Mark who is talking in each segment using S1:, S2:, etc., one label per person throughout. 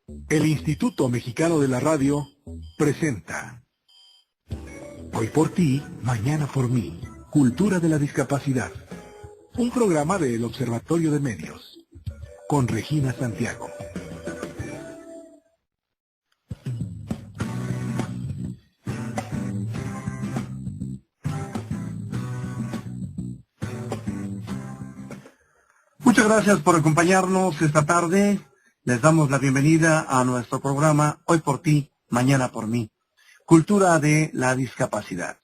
S1: El Instituto Mexicano de la Radio presenta Hoy por ti, mañana por mí. Cultura de la discapacidad. Un programa del Observatorio de Medios. Con Regina Santiago. Muchas gracias por acompañarnos esta tarde. Les damos la bienvenida a nuestro programa Hoy por ti, mañana por mí. Cultura de la discapacidad.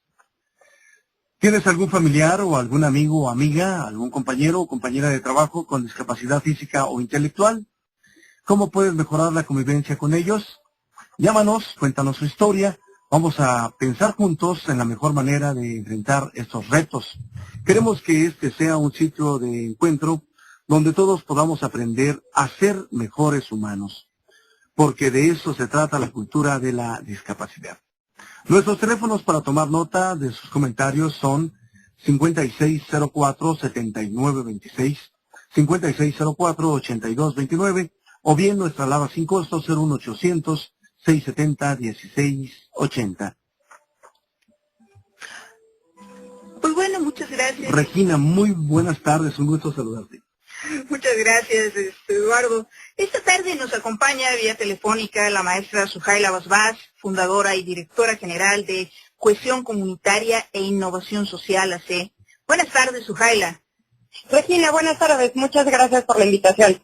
S1: ¿Tienes algún familiar o algún amigo o amiga, algún compañero o compañera de trabajo con discapacidad física o intelectual? ¿Cómo puedes mejorar la convivencia con ellos? Llámanos, cuéntanos su historia. Vamos a pensar juntos en la mejor manera de enfrentar estos retos. Queremos que este sea un sitio de encuentro donde todos podamos aprender a ser mejores humanos, porque de eso se trata la cultura de la discapacidad. Nuestros teléfonos para tomar nota de sus comentarios son 5604-7926, 5604-8229, o bien nuestra alada sin costo 01800-670-1680.
S2: Pues bueno, muchas gracias.
S1: Regina, muy buenas tardes, un gusto saludarte.
S2: Muchas gracias, Eduardo. Esta tarde nos acompaña vía telefónica la maestra Sujaila Basbás, fundadora y directora general de Cohesión Comunitaria e Innovación Social AC. Buenas tardes, Sujaila.
S3: Regina, buenas tardes. Muchas gracias por la invitación.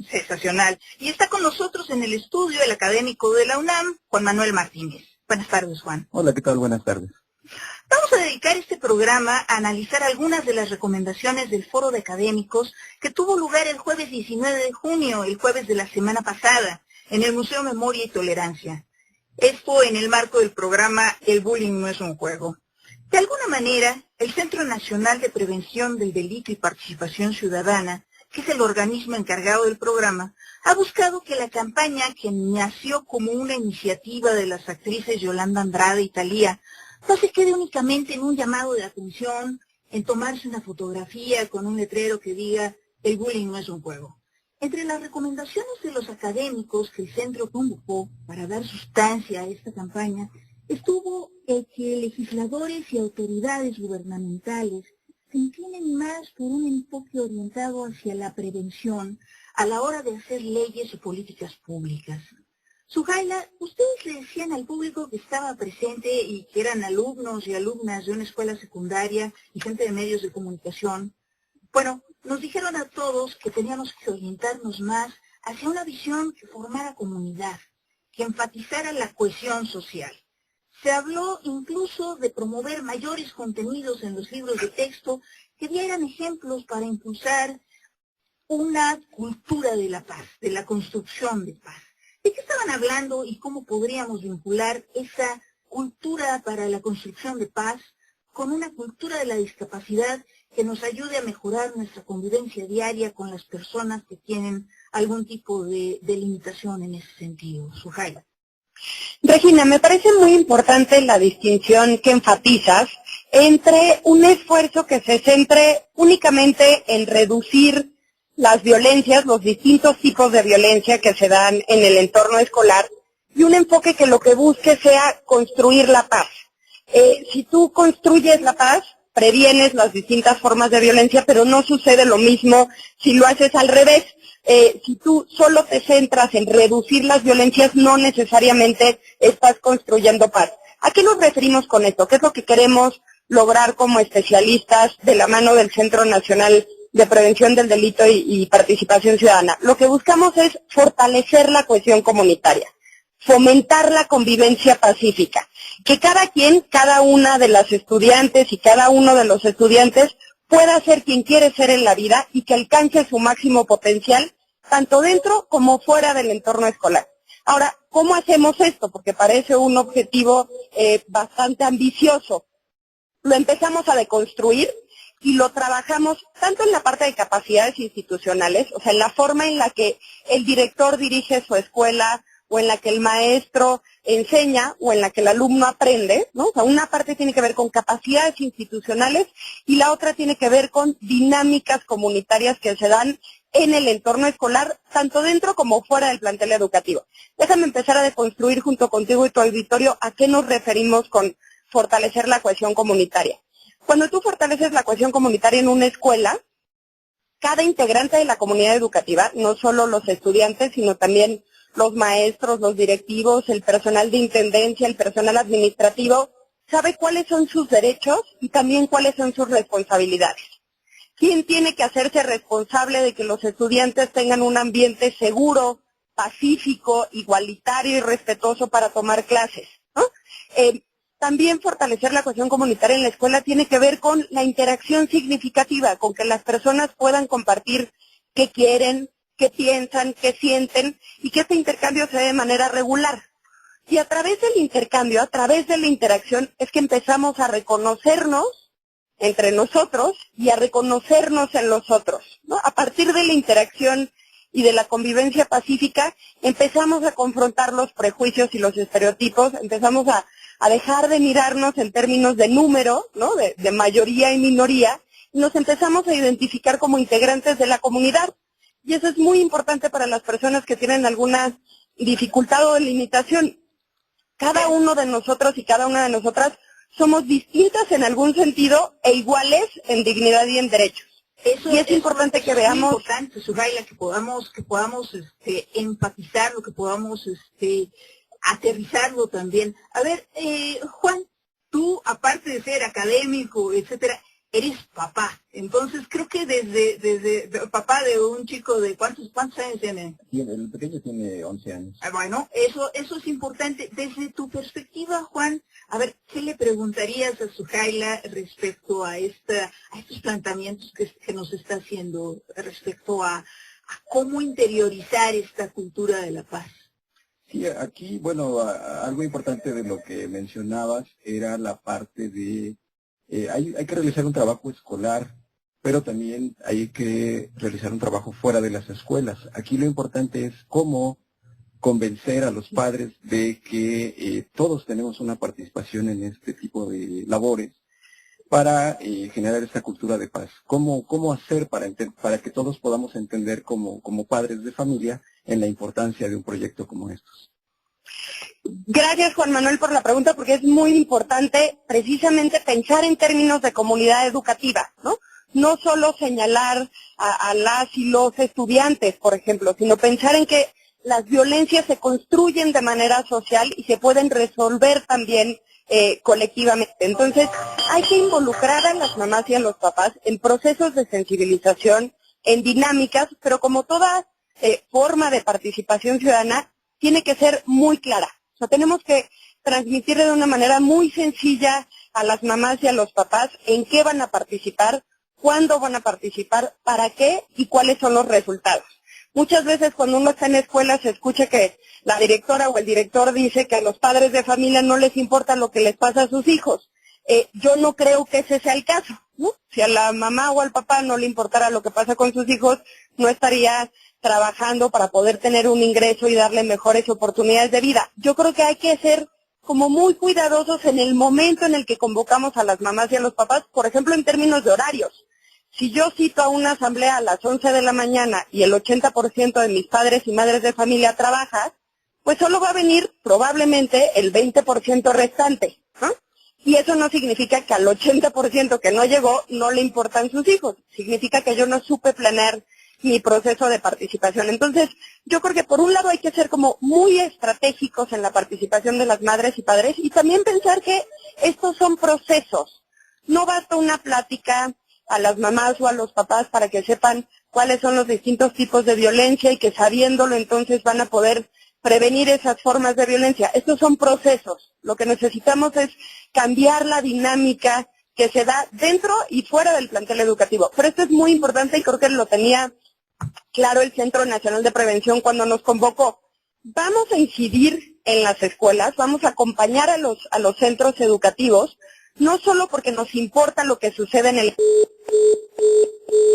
S2: Sensacional. Y está con nosotros en el estudio el académico de la UNAM, Juan Manuel Martínez. Buenas tardes, Juan.
S1: Hola, ¿qué tal? Buenas tardes.
S2: Vamos a dedicar este programa a analizar algunas de las recomendaciones del Foro de Académicos que tuvo lugar el jueves 19 de junio, el jueves de la semana pasada, en el Museo Memoria y Tolerancia. Esto en el marco del programa El Bullying no es un juego. De alguna manera, el Centro Nacional de Prevención del Delito y Participación Ciudadana, que es el organismo encargado del programa, ha buscado que la campaña, que nació como una iniciativa de las actrices Yolanda Andrade y Thalía, no se quede únicamente en un llamado de atención, en tomarse una fotografía con un letrero que diga el bullying no es un juego. Entre las recomendaciones de los académicos que el centro convocó para dar sustancia a esta campaña, estuvo el que legisladores y autoridades gubernamentales se inclinen más por un enfoque orientado hacia la prevención a la hora de hacer leyes y políticas públicas. Sujaila, ustedes le decían al público que estaba presente y que eran alumnos y alumnas de una escuela secundaria y gente de medios de comunicación. Bueno, nos dijeron a todos que teníamos que orientarnos más hacia una visión que formara comunidad, que enfatizara la cohesión social. Se habló incluso de promover mayores contenidos en los libros de texto que dieran ejemplos para impulsar una cultura de la paz, de la construcción de paz. ¿De qué estaban hablando y cómo podríamos vincular esa cultura para la construcción de paz con una cultura de la discapacidad que nos ayude a mejorar nuestra convivencia diaria con las personas que tienen algún tipo de limitación en ese sentido? Sujaila.
S3: Regina, me parece muy importante la distinción que enfatizas entre un esfuerzo que se centre únicamente en reducir las violencias, los distintos tipos de violencia que se dan en el entorno escolar, y un enfoque que lo que busque sea construir la paz. Si tú construyes la paz, previenes las distintas formas de violencia, pero no sucede lo mismo si lo haces al revés. Si tú solo te centras en reducir las violencias, no necesariamente estás construyendo paz. ¿A qué nos referimos con esto? ¿Qué es lo que queremos lograr como especialistas de la mano del Centro Nacional de Prevención del Delito y Participación Ciudadana? Lo que buscamos es fortalecer la cohesión comunitaria, fomentar la convivencia pacífica, que cada quien, cada una de las estudiantes y cada uno de los estudiantes pueda ser quien quiere ser en la vida y que alcance su máximo potencial, tanto dentro como fuera del entorno escolar. Ahora, ¿cómo hacemos esto? Porque parece un objetivo bastante ambicioso. Lo empezamos a deconstruir y lo trabajamos tanto en la parte de capacidades institucionales, o sea, en la forma en la que el director dirige su escuela, o en la que el maestro enseña, o en la que el alumno aprende, ¿no? O sea, una parte tiene que ver con capacidades institucionales y la otra tiene que ver con dinámicas comunitarias que se dan en el entorno escolar, tanto dentro como fuera del plantel educativo. Déjame empezar a deconstruir junto contigo y tu auditorio a qué nos referimos con fortalecer la cohesión comunitaria. Cuando tú fortaleces la cohesión comunitaria en una escuela, cada integrante de la comunidad educativa, no solo los estudiantes, sino también los maestros, los directivos, el personal de intendencia, el personal administrativo, sabe cuáles son sus derechos y también cuáles son sus responsabilidades. ¿Quién tiene que hacerse responsable de que los estudiantes tengan un ambiente seguro, pacífico, igualitario y respetuoso para tomar clases, ¿no? También fortalecer la cohesión comunitaria en la escuela tiene que ver con la interacción significativa, con que las personas puedan compartir qué quieren, qué piensan, qué sienten, y que este intercambio se dé de manera regular. Y a través del intercambio, a través de la interacción, es que empezamos a reconocernos entre nosotros y a reconocernos en los otros, ¿no? A partir de la interacción y de la convivencia pacífica, empezamos a confrontar los prejuicios y los estereotipos, empezamos a dejar de mirarnos en términos de número, ¿no? De mayoría y minoría, y nos empezamos a identificar como integrantes de la comunidad. Y eso es muy importante para las personas que tienen alguna dificultad o limitación. Cada uno de nosotros y cada una de nosotras somos distintas en algún sentido e iguales en dignidad y en derechos.
S2: Eso,
S3: y es importante que veamos...
S2: Es importante, Suhaila, que podamos empatizarlo, que podamos aterrizarlo también. A ver, Juan, tú, aparte de ser académico, etcétera, eres papá. Entonces, creo que desde papá de un chico de ¿cuántos años tiene?
S4: El pequeño tiene 11 años.
S2: Bueno, eso es importante. Desde tu perspectiva, Juan, a ver, ¿qué le preguntarías a Suhaila respecto a estos planteamientos que nos está haciendo respecto a cómo interiorizar esta cultura de la paz?
S4: Sí, aquí, bueno, algo importante de lo que mencionabas era la parte de, hay que realizar un trabajo escolar, pero también hay que realizar un trabajo fuera de las escuelas. Aquí lo importante es cómo convencer a los padres de que todos tenemos una participación en este tipo de labores para generar esta cultura de paz. ¿Cómo hacer para que todos podamos entender como padres de familia en la importancia de un proyecto como estos?
S3: Gracias, Juan Manuel, por la pregunta, porque es muy importante precisamente pensar en términos de comunidad educativa, ¿no? No solo señalar a las y los estudiantes, por ejemplo, sino pensar en que las violencias se construyen de manera social y se pueden resolver también colectivamente. Entonces, hay que involucrar a las mamás y a los papás en procesos de sensibilización, en dinámicas, pero como toda forma de participación ciudadana, tiene que ser muy clara. O sea, tenemos que transmitirle de una manera muy sencilla a las mamás y a los papás en qué van a participar, cuándo van a participar, para qué y cuáles son los resultados. Muchas veces cuando uno está en escuela se escucha que la directora o el director dice que a los padres de familia no les importa lo que les pasa a sus hijos. Yo no creo que ese sea el caso, ¿no? Si a la mamá o al papá no le importara lo que pasa con sus hijos, no estaría trabajando para poder tener un ingreso y darle mejores oportunidades de vida. Yo creo que hay que ser como muy cuidadosos en el momento en el que convocamos a las mamás y a los papás, por ejemplo, en términos de horarios. Si yo cito a una asamblea a las 11 de la mañana y el 80% de mis padres y madres de familia trabaja, pues solo va a venir probablemente el 20% restante, ¿no? Y eso no significa que al 80% que no llegó no le importan sus hijos. Significa que yo no supe planear mi proceso de participación. Entonces, yo creo que por un lado hay que ser como muy estratégicos en la participación de las madres y padres y también pensar que estos son procesos. No basta una plática a las mamás o a los papás para que sepan cuáles son los distintos tipos de violencia y que sabiéndolo entonces van a poder prevenir esas formas de violencia. Estos son procesos. Lo que necesitamos es cambiar la dinámica que se da dentro y fuera del plantel educativo. Pero esto es muy importante y creo que lo tenía claro el Centro Nacional de Prevención cuando nos convocó. Vamos a incidir en las escuelas, vamos a acompañar a los centros educativos, no solo porque nos importa lo que sucede en el...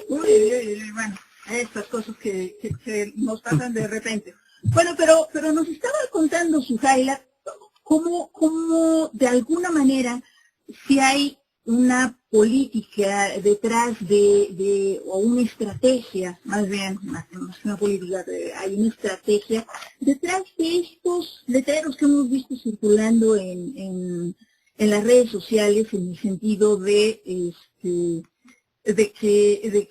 S2: Bueno, estas cosas que nos pasan de repente. Bueno, pero nos estaba contando Suhaila cómo de alguna manera si hay una política detrás o una estrategia, más bien, más que una política, hay una estrategia detrás de estos letreros que hemos visto circulando en las redes sociales, en el sentido de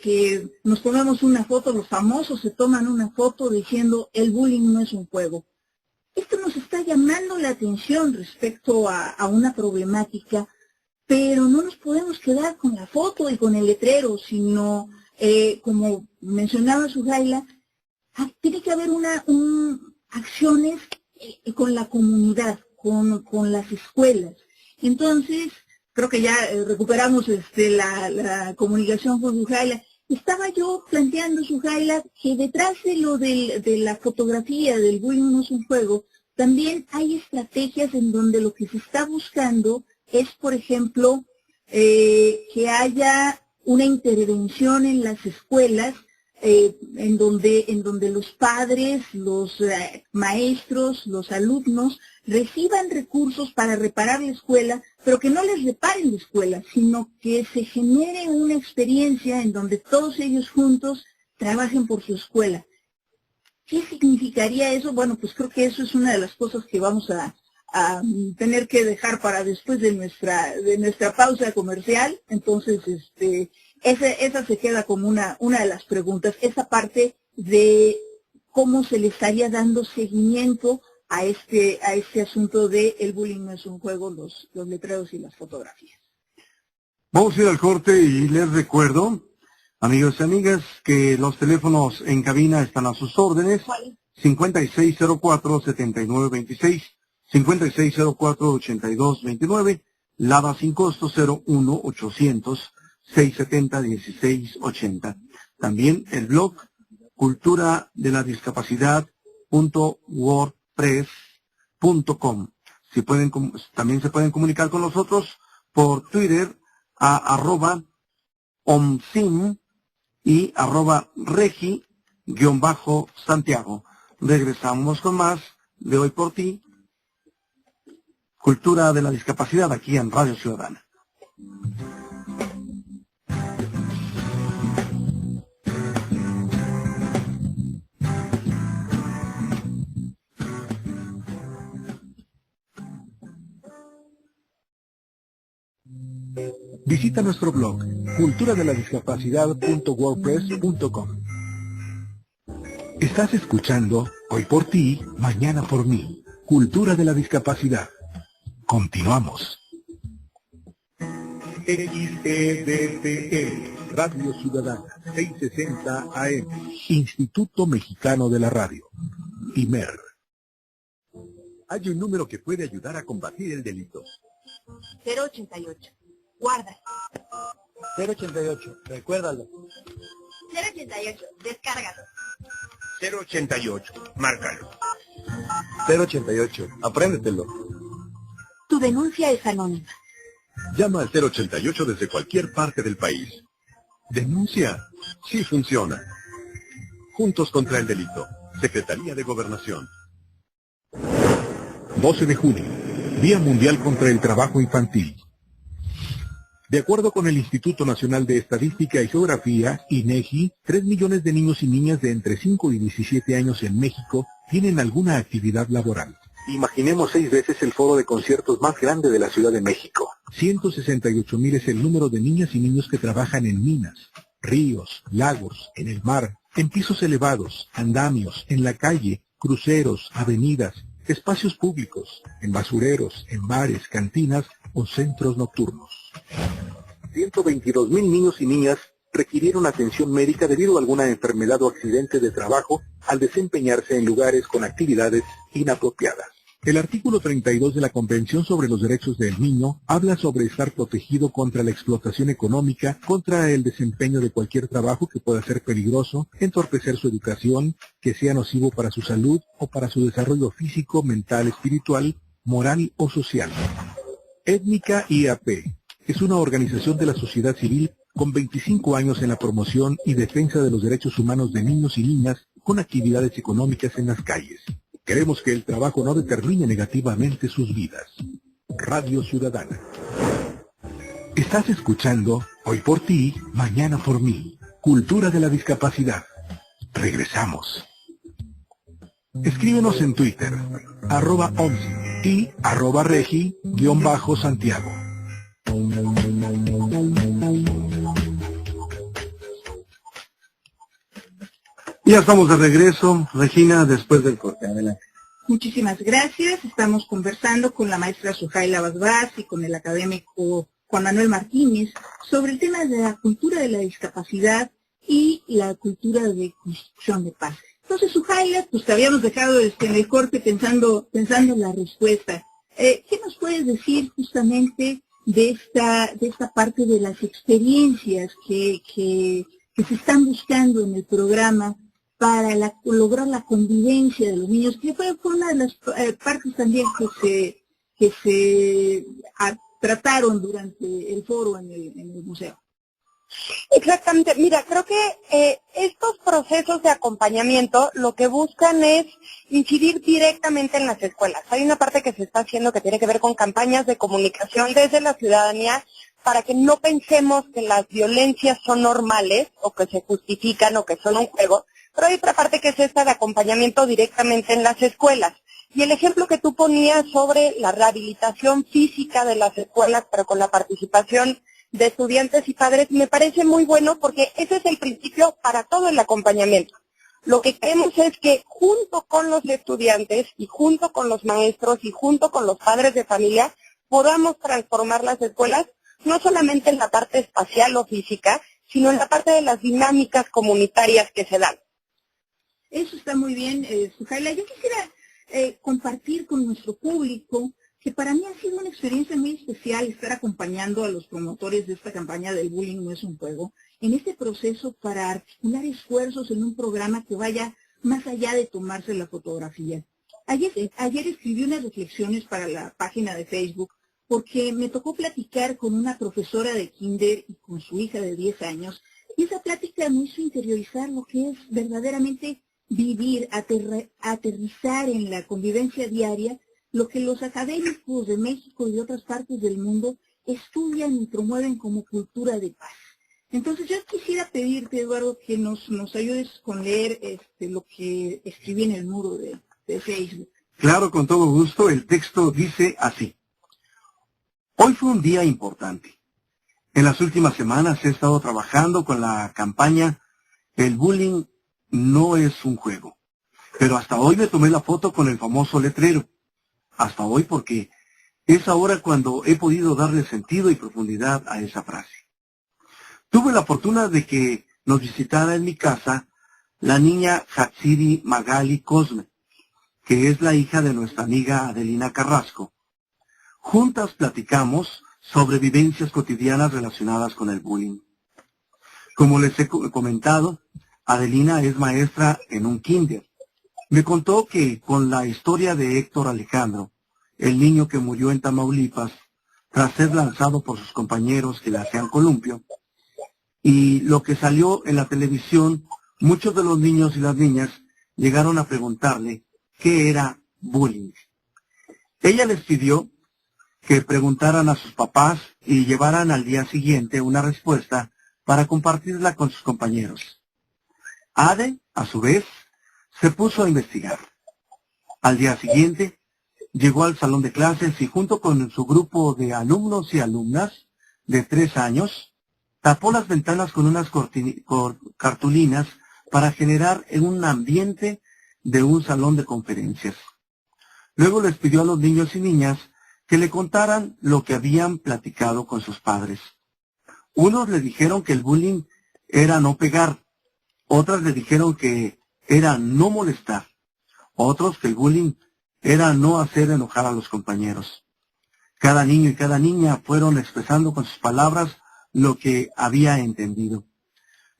S2: que nos tomamos una foto, los famosos se toman una foto diciendo el bullying no es un juego. Esto nos está llamando la atención respecto a una problemática, pero no nos podemos quedar con la foto y con el letrero, sino, como mencionaba Suhaila, tiene que haber acciones con la comunidad, con las escuelas. Entonces, creo que ya recuperamos la comunicación con Suhaila. Estaba yo planteando, Suhaila, que detrás de la fotografía del bullying no es un juego, también hay estrategias en donde lo que se está buscando es, por ejemplo, que haya una intervención en las escuelas, en donde los padres, los maestros, los alumnos reciban recursos para reparar la escuela, pero que no les reparen la escuela, sino que se genere una experiencia en donde todos ellos juntos trabajen por su escuela. ¿Qué significaría eso? Bueno, pues creo que eso es una de las cosas que vamos a tener que dejar para después de nuestra pausa comercial. Entonces, esa se queda como una de las preguntas, esa parte de cómo se le estaría dando seguimiento a este asunto de el bullying no es un juego, los letreros y las fotografías.
S1: Vamos a ir al corte y les recuerdo, amigos y amigas, que los teléfonos en cabina están a sus órdenes. 5604-7926, 5604-8229, Lada sin costo 01800-670-1680. También el blog culturadeladiscapacidad.wordpress.com. También se pueden comunicar con nosotros por Twitter a @omsim y @regi_Santiago. Regresamos con más de Hoy por Ti, Cultura de la Discapacidad, aquí en Radio Ciudadana. Visita nuestro blog culturadeladiscapacidad.wordpress.com. Estás escuchando Hoy por Ti, Mañana por Mí, Cultura de la Discapacidad. Continuamos. XEDTM, Radio Ciudadana, 660 AM, Instituto Mexicano de la Radio, IMER. Hay un número que puede ayudar a combatir el delito.
S2: 088. Guarda.
S5: 088, recuérdalo.
S2: 088, descárgalo.
S6: 088, márcalo.
S5: 088, apréndetelo.
S2: Tu denuncia es anónima.
S6: Llama al 088 desde cualquier parte del país. Denuncia. Sí funciona. Juntos contra el delito. Secretaría de Gobernación. 12 de junio, Día Mundial contra el Trabajo Infantil. De acuerdo con el Instituto Nacional de Estadística y Geografía, INEGI, 3 millones de niños y niñas de entre 5 y 17 años en México tienen alguna actividad laboral. Imaginemos 6 veces el foro de conciertos más grande de la Ciudad de México. 168,000 es el número de niñas y niños que trabajan en minas, ríos, lagos, en el mar, en pisos elevados, andamios, en la calle, cruceros, avenidas, espacios públicos, en basureros, en bares, cantinas o centros nocturnos. 122,000 niños y niñas requirieron atención médica debido a alguna enfermedad o accidente de trabajo al desempeñarse en lugares con actividades inapropiadas. El artículo 32 de la Convención sobre los Derechos del Niño habla sobre estar protegido contra la explotación económica, contra el desempeño de cualquier trabajo que pueda ser peligroso, entorpecer su educación, que sea nocivo para su salud o para su desarrollo físico, mental, espiritual, moral o social. Étnica IAP es una organización de la sociedad civil con 25 años en la promoción y defensa de los derechos humanos de niños y niñas con actividades económicas en las calles. Queremos que el trabajo no determine negativamente sus vidas. Radio Ciudadana. Estás escuchando Hoy por ti, mañana por mí. Cultura de la discapacidad. Regresamos. Escríbenos en Twitter, @OMSI y @Regi_Santiago.
S1: Ya estamos de regreso, Regina, después del corte. Adelante.
S2: Muchísimas gracias. Estamos conversando con la maestra Sujaila Basbás y con el académico Juan Manuel Martínez sobre el tema de la cultura de la discapacidad y la cultura de construcción de paz. Entonces, Sujaila, pues te habíamos dejado en el corte pensando en la respuesta. ¿Qué nos puedes decir justamente de esta parte de las experiencias que se están buscando en el programa para lograr la convivencia de los niños, que fue una de las partes también que se trataron durante el foro en el museo?
S3: Exactamente. Mira, creo que estos procesos de acompañamiento lo que buscan es incidir directamente en las escuelas. Hay una parte que se está haciendo que tiene que ver con campañas de comunicación desde la ciudadanía para que no pensemos que las violencias son normales o que se justifican o que son un juego, pero hay otra parte que es esta de acompañamiento directamente en las escuelas. Y el ejemplo que tú ponías sobre la rehabilitación física de las escuelas, pero con la participación de estudiantes y padres, me parece muy bueno porque ese es el principio para todo el acompañamiento. Lo que queremos es que junto con los estudiantes y junto con los maestros y junto con los padres de familia podamos transformar las escuelas, no solamente en la parte espacial o física, sino en la parte de las dinámicas comunitarias que se dan.
S2: Eso está muy bien, Sujaila. Yo quisiera compartir con nuestro público que para mí ha sido una experiencia muy especial estar acompañando a los promotores de esta campaña del bullying no es un juego, en este proceso para articular esfuerzos en un programa que vaya más allá de tomarse la fotografía. Ayer escribí unas reflexiones para la página de Facebook porque me tocó platicar con una profesora de kinder y con su hija de 10 años, y esa plática me hizo interiorizar lo que es verdaderamente vivir, aterrizar en la convivencia diaria, lo que los académicos de México y de otras partes del mundo estudian y promueven como cultura de paz. Entonces yo quisiera pedirte, Eduardo, que nos ayudes con leer lo que escribí en el muro de Facebook.
S1: Claro, con todo gusto. El texto dice así. Hoy fue un día importante. En las últimas semanas he estado trabajando con la campaña El bullying no es un juego. Pero hasta hoy me tomé la foto con el famoso letrero. Hasta hoy porque es ahora cuando he podido darle sentido y profundidad a esa frase. Tuve la fortuna de que nos visitara en mi casa la niña Hatsiri Magali Cosme, que es la hija de nuestra amiga Adelina Carrasco. Juntas platicamos sobre vivencias cotidianas relacionadas con el bullying. Como les he comentado, Adelina es maestra en un kinder. Me contó que con la historia de Héctor Alejandro, el niño que murió en Tamaulipas, tras ser lanzado por sus compañeros que le hacían columpio, y lo que salió en la televisión, muchos de los niños y las niñas llegaron a preguntarle qué era bullying. Ella les pidió que preguntaran a sus papás y llevaran al día siguiente una respuesta para compartirla con sus compañeros. Ade, a su vez, se puso a investigar. Al día siguiente, llegó al salón de clases y junto con su grupo de alumnos y alumnas de 3 años, tapó las ventanas con unas cartulinas para generar un ambiente de un salón de conferencias. Luego les pidió a los niños y niñas que le contaran lo que habían platicado con sus padres. Unos le dijeron que el bullying era no pegar, otras le dijeron que era no molestar, otros que el bullying era no hacer enojar a los compañeros. Cada niño y cada niña fueron expresando con sus palabras lo que había entendido.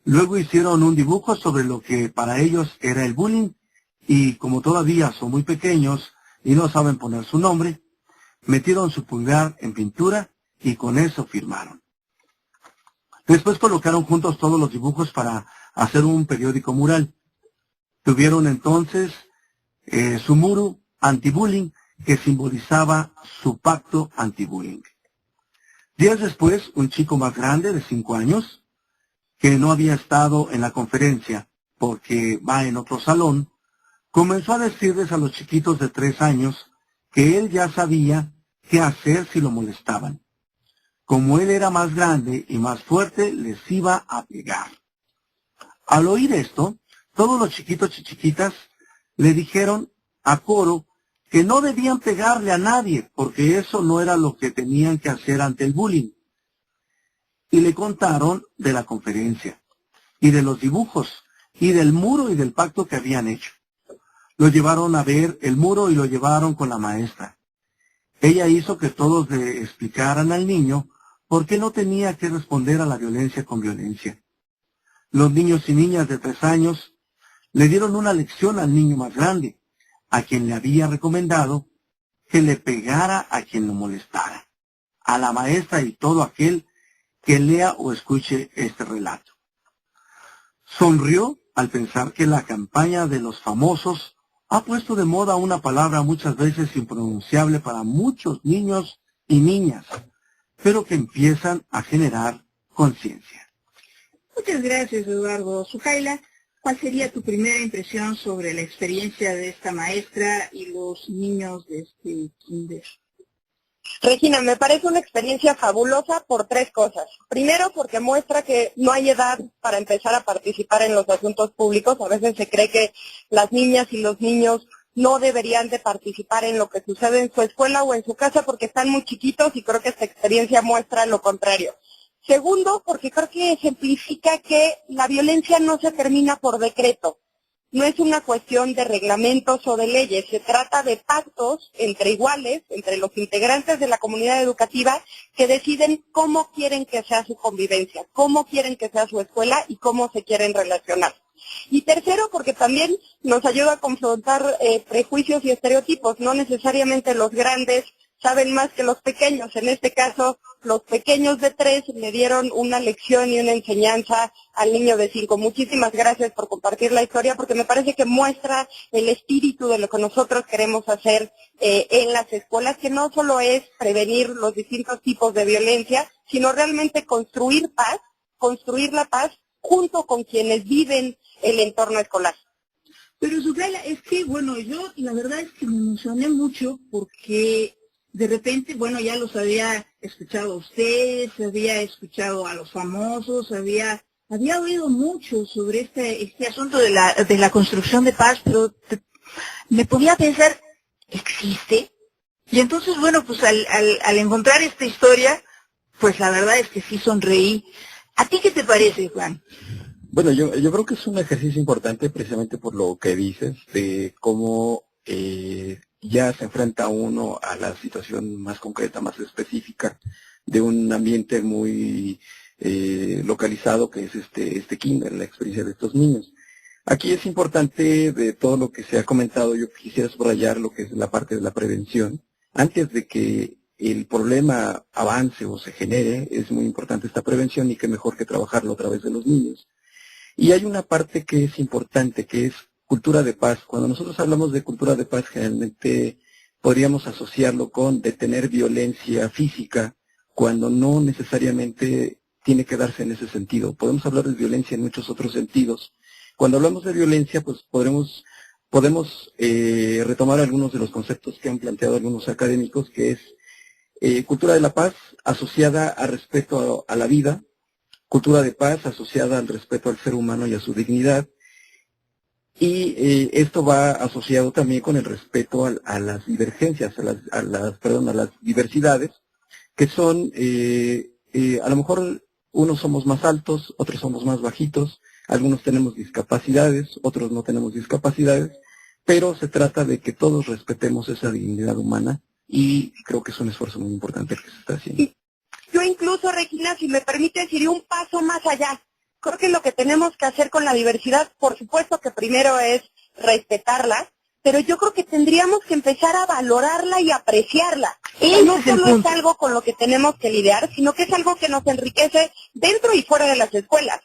S1: Luego hicieron un dibujo sobre lo que para ellos era el bullying y como todavía son muy pequeños y no saben poner su nombre, metieron su pulgar en pintura y con eso firmaron. Después colocaron juntos todos los dibujos para hacer un periódico mural. Tuvieron entonces su muro anti-bullying que simbolizaba su pacto anti-bullying. Días después, un chico más grande, de 5 años, que no había estado en la conferencia porque va en otro salón, comenzó a decirles a los chiquitos de 3 años que él ya sabía qué hacer si lo molestaban. Como él era más grande y más fuerte, les iba a pegar. Al oír esto, todos los chiquitos y chiquitas le dijeron a coro que no debían pegarle a nadie, porque eso no era lo que tenían que hacer ante el bullying. Y le contaron de la conferencia, y de los dibujos, y del muro y del pacto que habían hecho. Lo llevaron a ver el muro y lo llevaron con la maestra. Ella hizo que todos le explicaran al niño por qué no tenía que responder a la violencia con violencia. Los niños y niñas de 3 años le dieron una lección al niño más grande, a quien le había recomendado que le pegara a quien lo molestara, a la maestra y todo aquel que lea o escuche este relato. Sonrió al pensar que la campaña de los famosos ha puesto de moda una palabra muchas veces impronunciable para muchos niños y niñas, pero que empiezan a generar conciencia.
S2: Muchas gracias, Eduardo. Sujaila, ¿cuál sería tu primera impresión sobre la experiencia de esta maestra y los niños de este kinder?
S3: Regina, me parece una experiencia fabulosa por 3 cosas. Primero, porque muestra que no hay edad para empezar a participar en los asuntos públicos. A veces se cree que las niñas y los niños no deberían de participar en lo que sucede en su escuela o en su casa porque están muy chiquitos, y creo que esta experiencia muestra lo contrario. Segundo, porque creo que ejemplifica que la violencia no se termina por decreto. No es una cuestión de reglamentos o de leyes, se trata de pactos entre iguales, entre los integrantes de la comunidad educativa, que deciden cómo quieren que sea su convivencia, cómo quieren que sea su escuela y cómo se quieren relacionar. Y tercero, porque también nos ayuda a confrontar prejuicios y estereotipos. No necesariamente los grandes saben más que los pequeños. En este caso, los pequeños de 3 le dieron una lección y una enseñanza al niño de 5. Muchísimas gracias por compartir la historia, porque me parece que muestra el espíritu de lo que nosotros queremos hacer en las escuelas, que no solo es prevenir los distintos tipos de violencia, sino realmente construir paz, construir la paz junto con quienes viven el entorno escolar.
S2: Pero Sujaila, es que, bueno, yo la verdad es que me emocioné mucho porque de repente, bueno, ya los había escuchado a ustedes, había escuchado a los famosos, había oído mucho sobre este asunto de la construcción de paz, pero me ponía a pensar, ¿existe? Y entonces, bueno, pues al encontrar esta historia, pues la verdad es que sí sonreí. ¿A ti qué te parece, Juan?
S4: Bueno, yo creo que es un ejercicio importante precisamente por lo que dices, de cómo ya se enfrenta uno a la situación más concreta, más específica, de un ambiente muy localizado que es este kinder, la experiencia de estos niños. Aquí es importante, de todo lo que se ha comentado, yo quisiera subrayar lo que es la parte de la prevención. Antes de que el problema avance o se genere, es muy importante esta prevención, y qué mejor que trabajarlo a través de los niños. Y hay una parte que es importante, que es cultura de paz. Cuando nosotros hablamos de cultura de paz, generalmente podríamos asociarlo con detener violencia física, cuando no necesariamente tiene que darse en ese sentido. Podemos hablar de violencia en muchos otros sentidos. Cuando hablamos de violencia, pues podemos retomar algunos de los conceptos que han planteado algunos académicos, que es cultura de la paz asociada al respeto a la vida, cultura de paz asociada al respeto al ser humano y a su dignidad, y esto va asociado también con el respeto a las divergencias, a las diversidades, que son, a lo mejor unos somos más altos, otros somos más bajitos, algunos tenemos discapacidades, otros no tenemos discapacidades, pero se trata de que todos respetemos esa dignidad humana, y creo que es un esfuerzo muy importante el que se está haciendo.
S3: Yo incluso, Regina, si me permites, iría un paso más allá. Creo que lo que tenemos que hacer con la diversidad, por supuesto que primero es respetarla, pero yo creo que tendríamos que empezar a valorarla y apreciarla. No solo es algo con lo que tenemos que lidiar, sino que es algo que nos enriquece dentro y fuera de las escuelas.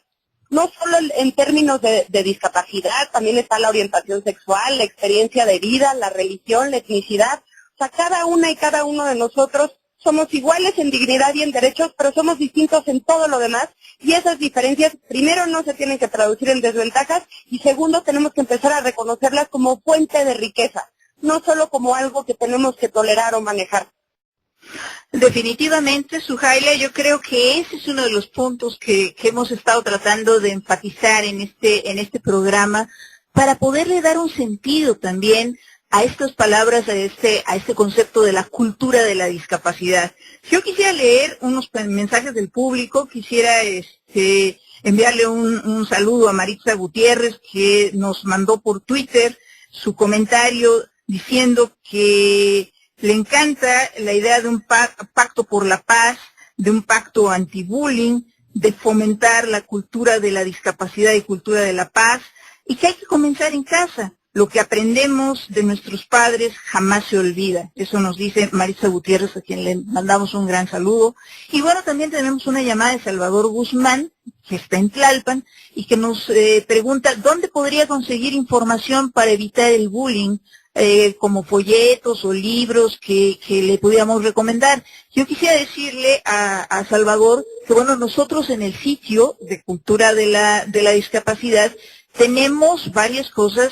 S3: No solo en términos de discapacidad, también está la orientación sexual, la experiencia de vida, la religión, la etnicidad. O sea, cada una y cada uno de nosotros somos iguales en dignidad y en derechos, pero somos distintos en todo lo demás, y esas diferencias, primero, no se tienen que traducir en desventajas, y segundo, tenemos que empezar a reconocerlas como fuente de riqueza, no solo como algo que tenemos que tolerar o manejar.
S2: Definitivamente, Suhaila, yo creo que ese es uno de los puntos que hemos estado tratando de enfatizar en este programa, para poderle dar un sentido también a estas palabras, a este concepto de la cultura de la discapacidad. Yo quisiera leer unos mensajes del público, quisiera enviarle un saludo a Maritza Gutiérrez, que nos mandó por Twitter su comentario diciendo que le encanta la idea de un pacto por la paz, de un pacto anti-bullying, de fomentar la cultura de la discapacidad y cultura de la paz, y que hay que comenzar en casa. Lo que aprendemos de nuestros padres jamás se olvida. Eso nos dice Maritza Gutiérrez, a quien le mandamos un gran saludo. Y bueno, también tenemos una llamada de Salvador Guzmán, que está en Tlalpan, y que nos pregunta dónde podría conseguir información para evitar el bullying, como folletos o libros que le pudiéramos recomendar. Yo quisiera decirle a Salvador que, bueno, nosotros en el sitio de Cultura de la Discapacidad tenemos varias cosas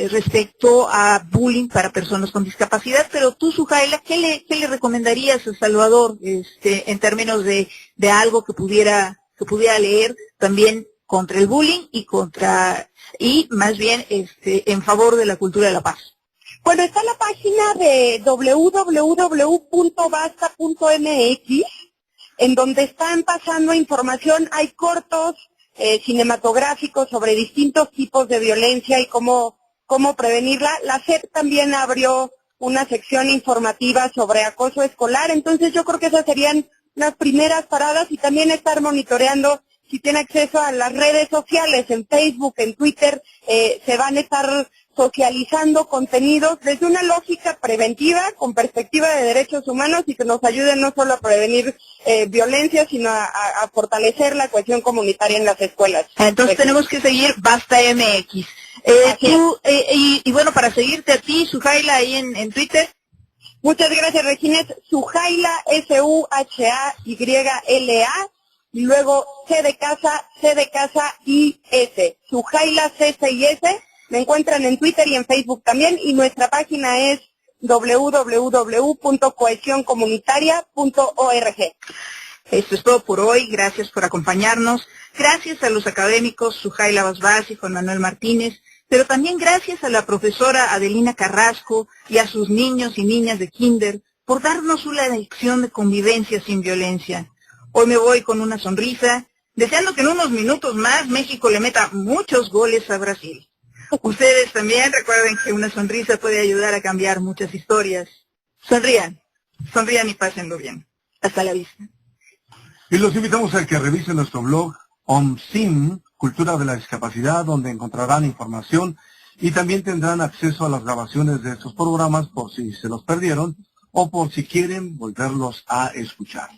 S2: respecto a bullying para personas con discapacidad, pero tú, Suhaila, ¿qué le recomendarías a Salvador en términos de algo que pudiera leer también contra el bullying y más bien en favor de la cultura de la paz?
S3: Bueno, está la página de www.basta.mx, en donde están pasando información, hay cortos cinematográficos sobre distintos tipos de violencia y cómo prevenirla. La SEP también abrió una sección informativa sobre acoso escolar, entonces yo creo que esas serían las primeras paradas, y también estar monitoreando si tiene acceso a las redes sociales, en Facebook, en Twitter, se van a estar socializando contenidos desde una lógica preventiva, con perspectiva de derechos humanos, y que nos ayuden no solo a prevenir violencia, sino a fortalecer la cohesión comunitaria en las escuelas.
S2: Entonces tenemos que seguir Basta MX. Y bueno, para seguirte a ti, Suhaila, ahí en Twitter.
S3: Muchas gracias, Regina. Suhaila, Suhayla, y luego C de casa, I, S. Suhaila, C6S. Me encuentran en Twitter y en Facebook también, y nuestra página es www.cohesioncomunitaria.org.
S2: Esto es todo por hoy. Gracias por acompañarnos. Gracias a los académicos Suhaila Basbás y Juan Manuel Martínez, pero también gracias a la profesora Adelina Carrasco y a sus niños y niñas de kinder por darnos una lección de convivencia sin violencia. Hoy me voy con una sonrisa, deseando que en unos minutos más México le meta muchos goles a Brasil. Ustedes también recuerden que una sonrisa puede ayudar a cambiar muchas historias. Sonrían y pásenlo bien. Hasta la vista.
S1: Y los invitamos a que revisen nuestro blog OMSIM, Cultura de la Discapacidad, donde encontrarán información y también tendrán acceso a las grabaciones de estos programas por si se los perdieron o por si quieren volverlos a escuchar.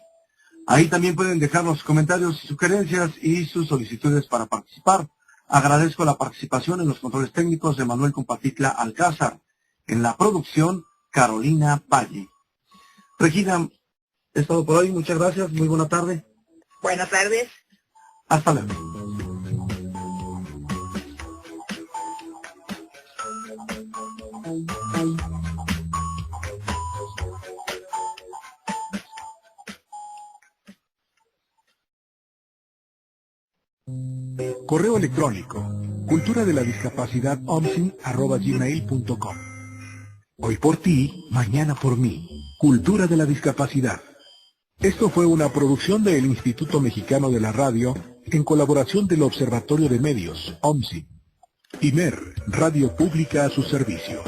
S1: Ahí también pueden dejar los comentarios, sugerencias y sus solicitudes para participar. Agradezco la participación en los controles técnicos de Manuel Compatitla Alcázar. En la producción, Carolina Valle. Regina, es todo por hoy. Muchas gracias. Muy buena tarde.
S2: Buenas tardes.
S1: Hasta luego.
S6: Correo electrónico, cultura de la discapacidad omsin@gmail.com. Hoy por ti, mañana por mí. Cultura de la discapacidad. Esto fue una producción del Instituto Mexicano de la Radio en colaboración del Observatorio de Medios, OMSI. IMER, Radio Pública a su servicio.